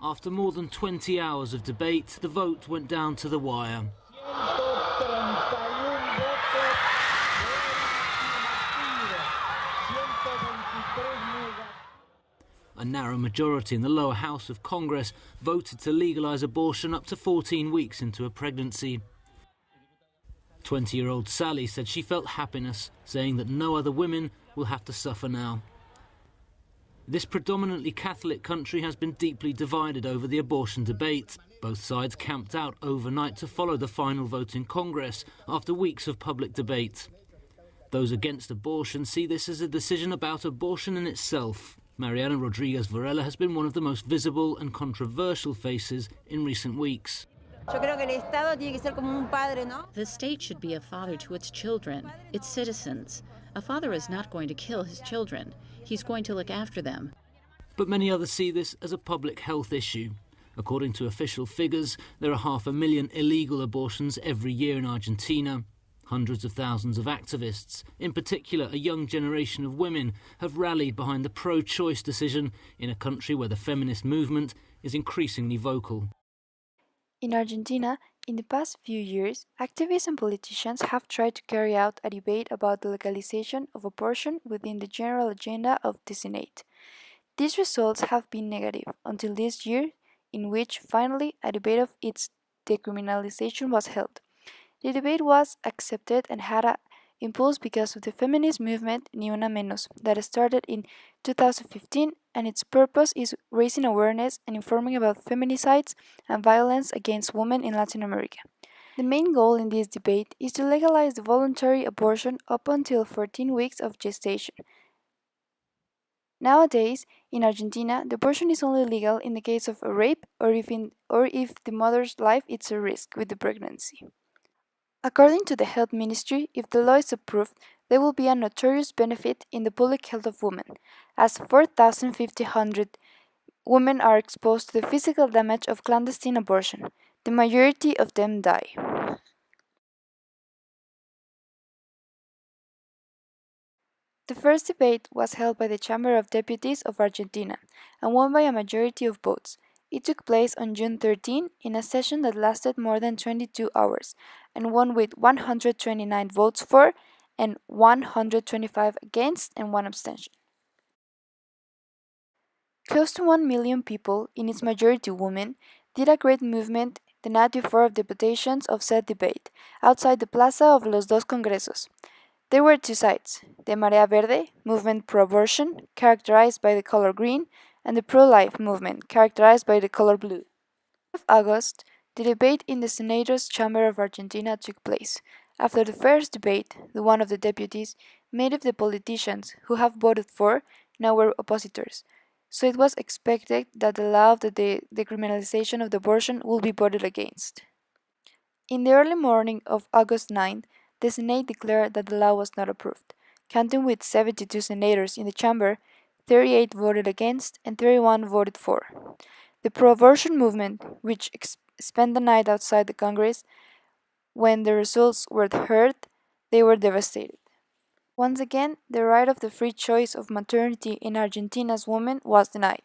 After more than 20 hours of debate, the vote went down to the wire. A narrow majority in the lower house of Congress voted to legalise abortion up to 14 weeks into a pregnancy. 20-year-old Sally said she felt happiness, saying that no other women will have to suffer now. This predominantly Catholic country has been deeply divided over the abortion debate. Both sides camped out overnight to follow the final vote in Congress after weeks of public debate. Those against abortion see this as a decision about abortion in itself. Mariana Rodriguez Varela has been one of the most visible and controversial faces in recent weeks. The state should be a father to its children, its citizens. A father is not going to kill his children. He's going to look after them. But many others see this as a public health issue. According to official figures, there are 500,000 illegal abortions every year in Argentina. Hundreds of thousands of activists, in particular a young generation of women, have rallied behind the pro-choice decision in a country where the feminist movement is increasingly vocal. In Argentina, in the past few years, activists and politicians have tried to carry out a debate about the legalization of abortion within the general agenda of the Senate. These results have been negative until this year, in which finally a debate of its decriminalization was held. The debate was accepted and had an impulse because of the feminist movement Ni Una Menos that started in 2015, and its purpose is raising awareness and informing about feminicides and violence against women in Latin America. The main goal in this debate is to legalize the voluntary abortion up until 14 weeks of gestation. Nowadays, in Argentina, the abortion is only legal in the case of a rape or if the mother's life is at risk with the pregnancy. According to the Health Ministry, if the law is approved, there will be a notorious benefit in the public health of women, as 4,500 women are exposed to the physical damage of clandestine abortion. The majority of them die. The first debate was held by the Chamber of Deputies of Argentina and won by a majority of votes. It took place on June 13 in a session that lasted more than 22 hours and won with 129 votes for and 125 against and 1 abstention. Close to 1 million people, in its majority women, did a great movement the night before of the votations of said debate, outside the Plaza of los Dos Congresos. There were two sides, the Marea Verde, movement pro-abortion, characterized by the color green, and the pro-life movement, characterized by the color blue. On August, the debate in the Senators' Chamber of Argentina took place. After the first debate, the one of the deputies, many of the politicians who have voted for now were oppositors, so it was expected that the law of the decriminalization of the abortion will be voted against. In the early morning of August 9th, the Senate declared that the law was not approved. Counting with 72 senators in the chamber, 38 voted against and 31 voted for. The pro-abortion movement, which spent the night outside the Congress, when the results were heard, they were devastated. Once again, the right of the free choice of maternity in Argentina's women was denied.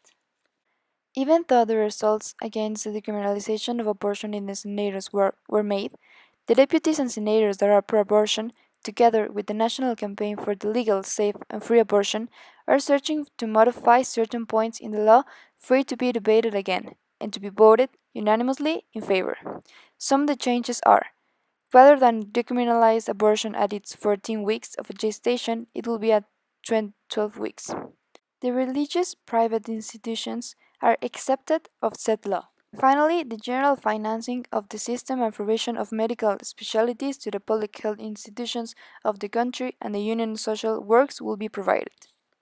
Even though the results against the decriminalization of abortion in the senators were made, the deputies and senators that are pro-abortion, together with the National Campaign for the Legal, Safe and Free Abortion, are searching to modify certain points in the law for it to be debated again and to be voted unanimously in favor. Some of the changes are: rather than decriminalize abortion at its 14 weeks of gestation, it will be at 12 weeks. The religious private institutions are accepted of said law. Finally, the general financing of the system and provision of medical specialties to the public health institutions of the country and the Union Social Works will be provided.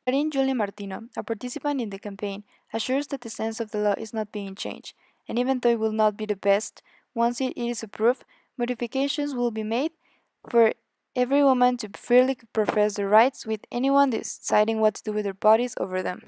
Karin Julia Martino, a participant in the campaign, assures that the sense of the law is not being changed, and even though it will not be the best, once it is approved, modifications will be made for every woman to freely profess their rights with anyone deciding what to do with their bodies over them.